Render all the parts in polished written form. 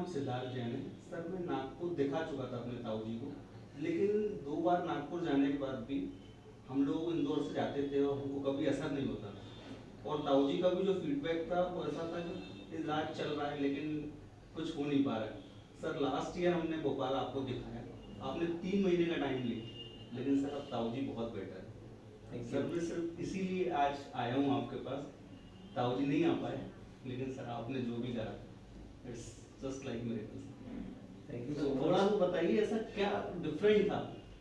नाम सिद्धार्थ जैन है सर। मैं नागपुर दिखा चुका था अपने ताऊ जी को, लेकिन 2 बार नागपुर जाने के बाद भी हम लोग इंदौर से जाते थे और हमको कभी असर नहीं होता था। और ताऊ जी का भी जो फीडबैक था वो ऐसा था कि इलाज चल रहा है लेकिन कुछ हो नहीं पा रहा है। सर लास्ट ईयर हमने भोपाल आपको दिखाया, आपने 3 महीने का टाइम लिया, लेकिन सर अब ताऊ जी बहुत बेटर है सर। मैं सिर्फ इसीलिए आज आया हूँ आपके पास। ताऊ जी नहीं आ पाए, लेकिन सर आपने जो भी करा, it's just like miracle. Thank you तो सो थोड़ा मच। तो बताइए ऐसा क्या डिफरेंट था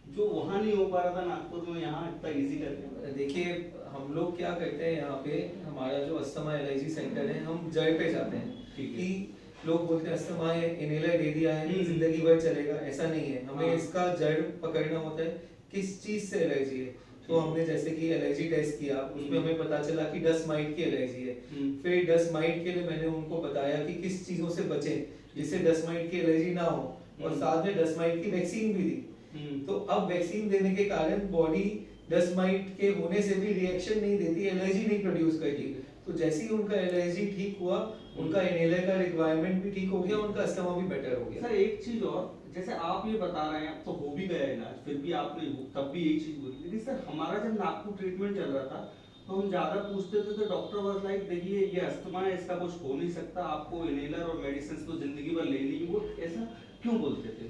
जो वहाँ नहीं हो पा रहा था नागपुर में, यहाँ इतना इजी करके। देखिए, हम लोग क्या करते हैं यहाँ पे, हमारा जो अस्थमा एलर्जी सेंटर है, हम जड़ पे जाते हैं। ठीक है। कि लोग बोलते हैं अस्थमा है, इनहेलर दे दिया है, जिंदगी भर चलेगा, ऐसा नहीं है। हमें हाँ। इसका जड़ पकड़ना होता है, किस चीज से एलर्जी है। तो हमने जैसे कि एलर्जी टेस्ट किया, उसमें हमें पता चला कि डस्ट माइट की एलर्जी है। फिर डस्ट माइट के लिए मैंने उनको बताया कि किस चीजों से बचें जिससे डस्ट माइट की एलर्जी ना हो, और साथ में डस्ट माइट की वैक्सीन भी दी। तो अब वैक्सीन देने के कारण बॉडी डस्ट माइट के होने से भी रिएक्शन नहीं देती, एलर्जी नहीं प्रोड्यूस करती। तो जैसे ही उनका एलर्जी ठीक हुआ, उनका इनहेलर का रिक्वायरमेंट भी ठीक हो गया, उनका अस्थमा भी बेटर हो गया। सर एक चीज और, जैसे आप ये बता रहे हैं अब तो हो भी गया इलाज, फिर भी आपने तब भी यही चीज बोली, लेकिन सर हमारा जब नागपुर ट्रीटमेंट चल रहा था तो हम ज्यादा पूछते थे तो डॉक्टर वाज लाइक देखिए ये अस्थमा है, इसका कुछ हो नहीं सकता, आपको इनहेलर और मेडिसिन तो जिंदगी भर लेनी है। वो ऐसा क्यों बोलते थे?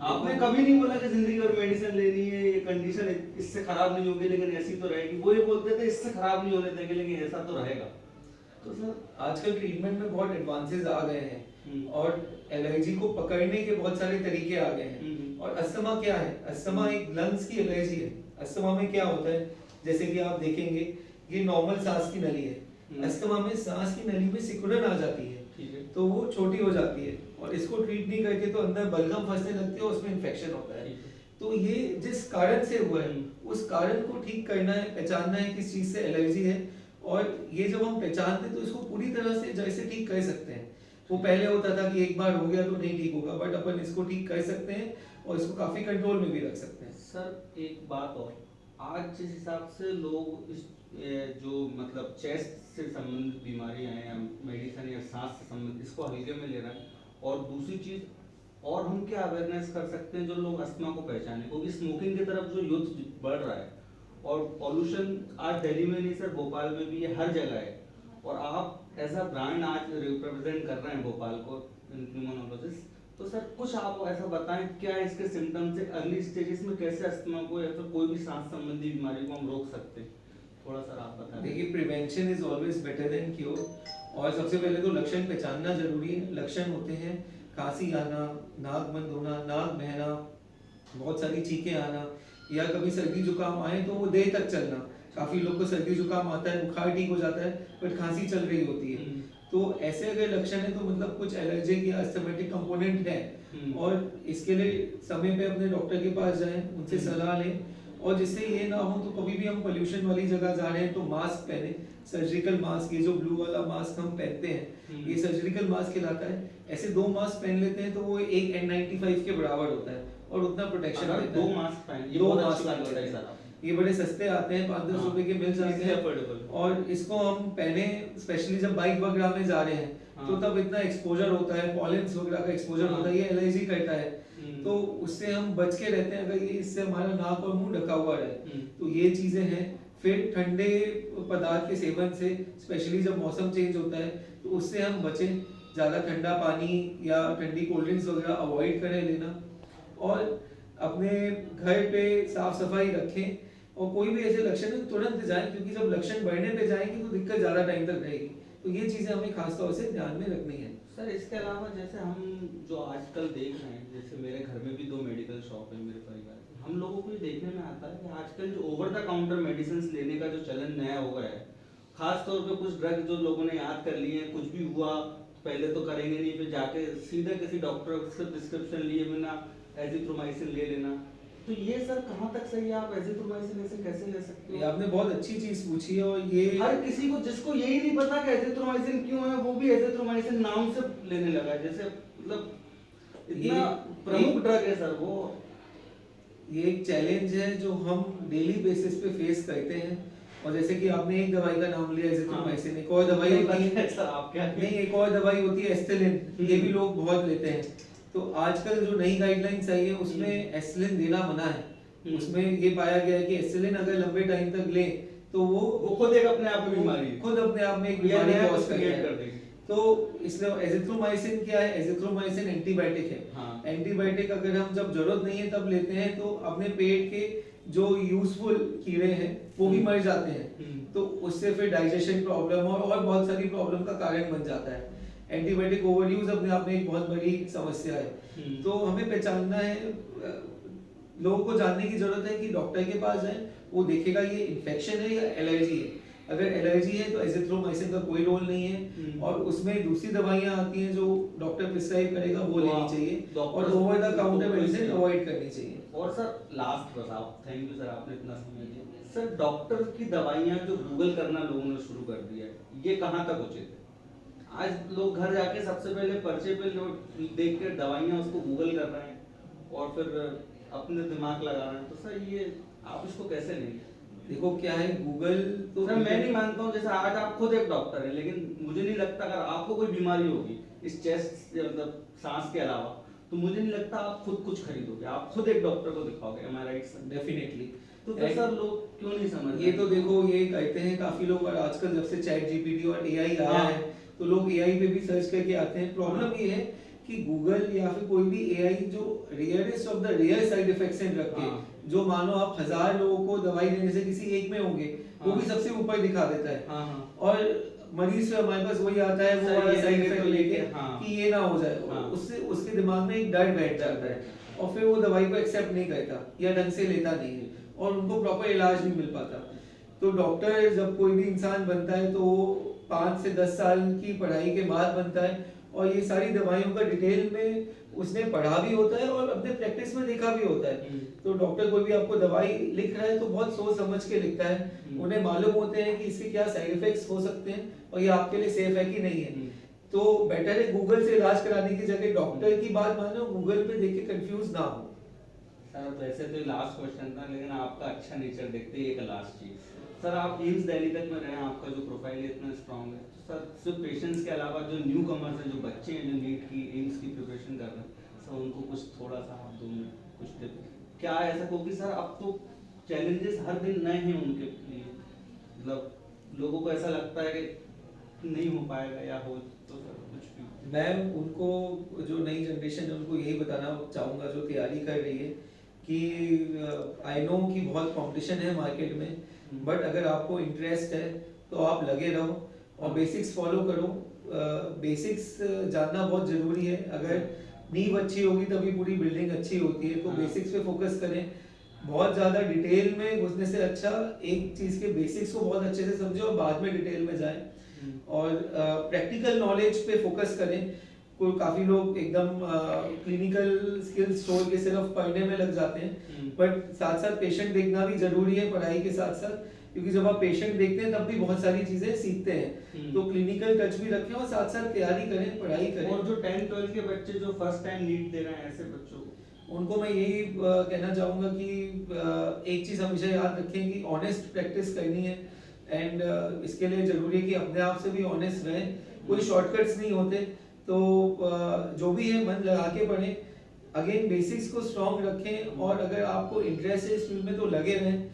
आपने कभी नहीं बोला कि जिंदगी भर मेडिसिन लेनी है, ये कंडीशन इससे खराब नहीं होगी लेकिन ऐसी तो रहेगी। वो ये बोलते थे इससे खराब नहीं होने देंगे लेकिन ऐसा तो रहेगा। तो सर आजकल ट्रीटमेंट में बहुत एडवांसेस आ गए हैं और एलर्जी को पकड़ने के बहुत सारे तरीके आ गए हैं। और अस्थमा क्या है? अस्थमा एक लंग्स की एलर्जी है। अस्थमा में क्या होता है, जैसे कि आप देखेंगे ये नॉर्मल सांस की नली है। अस्थमा में सांस की नली में सिकुड़न आ जाती है, तो वो छोटी हो जाती है और इसको ट्रीट नहीं करके तो अंदर बलगम फंसने लगती है और उसमें इन्फेक्शन होता है। तो ये जिस कारण से हुआ है उस कारण को ठीक करना है, पहचानना है किस चीज से एलर्जी है, और ये जब हम पहचानते हैं तो इसको पूरी तरह से जैसे ठीक कर सकते हैं। वो पहले होता था कि एक बार हो गया तो नहीं ठीक होगा, बट अपन इसको ठीक कर सकते हैं और इसको काफी कंट्रोल में भी रख सकते हैं। सर एक बात और, आज जिस हिसाब से लोग इस जो मतलब चेस्ट से संबंधित बीमारियां हैं या मेडिसिन या सांस से संबंधित, इसको हल्के में ले रहे हैं। और दूसरी चीज और हम क्या अवेयरनेस कर सकते हैं जो लोग अस्थमा को पहचाने, क्योंकि स्मोकिंग की तरफ जो यूथ बढ़ रहा है और पॉल्यूशन आज दिल्ली में नहीं सर भोपाल में भी ये हर जगह है, और आप एज अ ब्रांड आज रिप्रेजेंट कर रहे हैं भोपाल को न्यूमोनोलॉजिस्ट। तो सर कुछ आप ऐसा बताएं क्या इसके सिम्टम्स है, अर्ली स्टेजेस में कैसे अस्थमा को या फिर कोई भी सांस संबंधी बीमारी को हम रोक सकते हैं, थोड़ा सर आप बताएं। देखिए, prevention is always better than cure. और सबसे पहले तो लक्षण पहचानना जरूरी है। लक्षण होते हैं खांसी आना, नाक बंद होना, नाक बहना, बहुत सारी चीखें आना, या कभी सर्दी जुकाम आए तो वो देर तक चलना। काफी लोग को सर्दी जुकाम आता है, बुखार ठीक हो जाता है, बट खांसी चल रही होती है। तो ऐसे अगर लक्षण है तो मतलब कुछ एलर्जिक या अस्थमेटिक कंपोनेंट है, और इसके लिए समय पे अपने डॉक्टर के पास जाएं, उनसे सलाह लें। और जिससे ये ना हो तो कभी भी हम पोल्यूशन वाली जगह जा रहे हैं तो मास्क पहने, सर्जिकल मास्क, ये जो ब्लू वाला मास्क हम पहनते हैं ये सर्जिकल मास्क कहलाता है। ऐसे 2 मास्क पहन लेते हैं तो वो एक N95 के बराबर होता है और उतना प्रोटेक्शन देता है। 2 मास्क पहन, ये 2 बहुत मास्क अच्छी बात पहनते बताई हैं। सर आप। ये बड़े सस्ते आते हैं, 5-10 रुपए के मिल जाते हैं, अफोर्डेबल। और इसको हम पहने स्पेशली जब बाइक वगैरह में जा रहे हैं तो तब इतना एक्सपोजर होता है, पॉलेंस वगैरह का एक्सपोजर होता है, ये एलर्जी करता है, तो उससे हम बच के रहते हैं अगर ये इससे हमारा नाक और मुंह ढका हुआ रहे। तो ये चीजें हैं। फिर ठंडे पदार्थ के सेवन से, स्पेशली जब मौसम चेंज होता है तो उससे हम बचें। ज़्यादा ठंडा पानी या ठंडी कोल्ड ड्रिंक्स वगैरह अवॉइड करें लेना, और अपने घर पे साफ सफाई रखें। और कोई भी ऐसे लक्षण है तुरंत जाएं, क्योंकि जब लक्षण बढ़ने पे जाएंगे तो दिक्कत ज़्यादा टाइम तक रहेगी। तो ये चीज़ें हमें खासतौर से ध्यान में रखनी है। सर इसके अलावा जैसे हम जो आजकल देख रहे हैं, जैसे मेरे घर में भी 2 मेडिकल शॉप है मेरे परिवार के, हम लोगों को ये देखने में आता है कि आजकल जो ओवर द काउंटर मेडिसिन लेने का जो चलन नया हो गया है, खास तौर पे कुछ ड्रग जो लोगों ने याद कर लिए हैं, कुछ भी हुआ पहले तो करेंगे नहीं, फिर जाके सीधे किसी डॉक्टर से प्रिस्क्रिप्शन लिए बिना एजिथ्रोमाइसिन ले लेना। तो ये सर कहाँ तक सही है? आप एजिथ्रोमाइसिन ऐसे कैसे ले सकते ये हो? आपने बहुत अच्छी चीज पूछी है, और ये हर किसी को जिसको यही नहीं पता कि एजिथ्रोमाइसिन क्यों है, वो भी एजिथ्रोमाइसिन नाम से लेने लगा है, जैसे मतलब इतना प्रमुख ड्रग है सर वो। ये एक चैलेंज है जो हम डेली बेसिस पे फेस करते हैं। और जैसे कि आपने एक दवाई का नाम लिया एजिथ्रोमाइसिन, एक और दवाई होती है सर आप क्या नहीं, एक और दवाई होती है एस्टेलिन, ये भी लोग बहुत लेते हैं। तो आजकल जो नई गाइडलाइंस आई है उसमें एस्टेलिन देना मना है। उसमें ये पाया गया है कि एस्टेलिन अगर लंबे टाइम तक ले तो वो खुद एक अपने आप में बीमारी है, खुद अपने आप में एक ये बीमारी नया कॉज कुछ create करता कर है। देगी। तो इसलिए एजिथ्रोमाइसिन क्या है, एजिथ्रोमाइसिन एंटीबायोटिक है। हाँ। एंटीबायोटिक अगर हम जब जरूरत नहीं है तब लेते हैं तो अपने पेट के जो यूजफुल कीड़े हैं वो भी मर जाते हैं, तो उससे फिर डाइजेशन प्रॉब्लम और बहुत सारी प्रॉब्लम का कारण बन जाता है। एंटीबायोटिक ओवरयूज अपने आप में एक बहुत बड़ी समस्या है। तो हमें पहचानना है, लोगों को जानने की जरूरत है कि डॉक्टर के पास जाएं, वो देखेगा ये इन्फेक्शन है या एलर्जी है। अगर एलर्जी है तो एजिथ्रोमाइसिन का कोई रोल नहीं है, और उसमें दूसरी दवाइयां आती हैं जो डॉक्टर प्रिस्क्राइब करेगा वो लेनी चाहिए, और over the counter medicine avoid करनी चाहिए। और सर लास्ट बस आप, थैंक यू सर आपने इतना समय दिया। सर डॉक्टर की दवाइयां जो गूगल करना लोगों ने शुरू कर दिया है, ये कहाँ तक उचित है? आज लोग घर जाके सबसे पहले पर्चे पे देख के दवाइयां उसको गूगल कर रहे हैं और फिर अपने दिमाग लगा रहे हैं, तो सर ये आप इसको कैसे लेंगे? देखो क्या है, गूगल तो सर मैं नहीं मानता हूँ, जैसे आज आप खुद एक डॉक्टर हैं, लेकिन मुझे नहीं लगता अगर आपको कोई बीमारी होगी इस चेस्ट मतलब सांस के अलावा, तो मुझे नहीं लगता आप खुद कुछ खरीदोगे, आप खुद एक डॉक्टर को दिखाओगे। एम आई राइट सर? डेफिनेटली। तो फिर सर लोग क्यों नहीं समझ ये तो देखो, ये कहते हैं काफी लोग, और आजकल जब से चैट जीपीटी और एआई आया हाँ। है तो लोग एआई पे भी सर्च करके आते हैं। प्रॉब्लम ये है कि गूगल या फिर कोई भी एआई जो rarest of the rare side effects हैं रख के, हाँ। जो मानो आप 1000 लोगों को दवाई देने से किसी एक में होंगे, वो हाँ। भी सबसे ऊपर दिखा देता है। हाँ, हाँ। और मरीज से हमारे पास वही आता है, वो सर, वाला ये साइड लेके इफेक्ट तो लेके लेके, हाँ। कि ये ना हो जाए, हाँ। उससे उसके दिमाग में एक डर बैठ जाता है, और फिर वो दवाई को एक्सेप्ट नहीं करता या ढंग से लेता नहीं है, और उनको प्रॉपर इलाज नहीं मिल पाता। तो डॉक्टर जब कोई भी इंसान बनता है तो वो 5 से 10 साल की पढ़ाई के बाद बनता है, और ये सारी दवाइयों का डिटेल में उसने पढ़ा भी होता है और अपने प्रैक्टिस में देखा भी होता है। तो डॉक्टर कोई भी आपको दवाई लिख रहा है तो बहुत सोच समझ के लिखता है, उन्हें मालूम होते हैं कि इसके क्या साइड इफेक्ट्स हो सकते हैं और ये आपके लिए सेफ है कि नहीं है। तो बेटर है गूगल से इलाज कराने की जगह डॉक्टर की बात मानो, गूगल पे देख के कंफ्यूज ना हो। सर वैसे तो लास्ट क्वेश्चन था, लेकिन आपका अच्छा नेचर देखते ही एक लास्ट चीज, सर आप एम्स दिल्ली तक में रहे, आपका जो प्रोफाइल इतना स्ट्रांग है, तो सर सिर्फ पेशेंट्स के अलावा जो न्यू कमर्स हैं, जो बच्चे हैं जो नीट की एम्स की प्रिपरेशन कर रहे हैं, सर उनको कुछ थोड़ा सा आप 2 मिनट कुछ टिप क्या ऐसा, क्योंकि सर अब तो चैलेंजेस हर दिन नए हैं उनके लिए, मतलब लोगों को ऐसा लगता है कि नहीं हो पाएगा या हो, तो सर कुछ भी। मैं उनको, जो नई जनरेशन है उनको यही बताना चाहूँगा जो तैयारी कर रही है कि आई नो कि बहुत कंपटीशन है मार्केट में, बट अगर आपको इंटरेस्ट है तो आप लगे रहो और बेसिक्स फॉलो करो। बेसिक्स जानना बहुत ज़रूरी है, अगर नींव अच्छी होगी तभी पूरी बिल्डिंग अच्छी होती है। तो बेसिक्स पे फोकस करें, बहुत ज़्यादा डिटेल में घुसने से अच्छा एक चीज़ के बेसिक्स को बहुत अच्छे से समझें और बाद में डिटेल में जाएं, और प्रैक्टिकल नॉलेज पे फोकस करें। कोई काफ़ी लोग एकदम क्लिनिकल स्किल्स छोड़ के सिर्फ पढ़ने में लग जाते हैं, बट साथ साथ पेशेंट देखना भी ज़रूरी है पढ़ाई के साथ साथ, क्योंकि जब आप पेशेंट देखते हैं तब भी बहुत सारी चीज़ें सीखते हैं। तो क्लिनिकल टच भी रखें और साथ साथ तैयारी करें, पढ़ाई करें। और जो 10-12 के बच्चे जो फर्स्ट टाइम नीट दे रहे हैं, ऐसे बच्चों को उनको मैं यही कहना चाहूँगा कि एक चीज़ हमेशा याद रखें कि ऑनेस्ट प्रैक्टिस करनी है, एंड इसके लिए ज़रूरी है कि अपने आप से भी ऑनेस्ट रहें। कोई शॉर्टकट्स नहीं होते, तो जो भी है मन लगा के पढ़ें, अगेन बेसिक्स को स्ट्रॉन्ग रखें, और अगर आपको इंटरेस्ट है इस फील्ड में तो लगे रहें।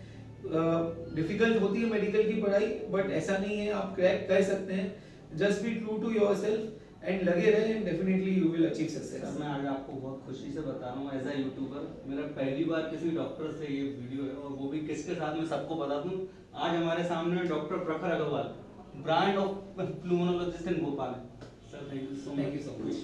डिफिकल्ट होती है मेडिकल की पढ़ाई, बट ऐसा नहीं है, आप क्रैक कर सकते हैं। Just be true to yourself and लगे रहे, and definitely you will achieve success. मैं आज आपको बहुत खुशी से बता रहा हूँ, एज अ यूट्यूबर मेरा पहली बार किसी डॉक्टर से ये वीडियो है, और वो भी किसके साथ मैं सबको बता दूँ। आज हमारे सामने doctor Prakhar Agarwal, brand of pulmonologist in Bhopal. Sir thank you so much.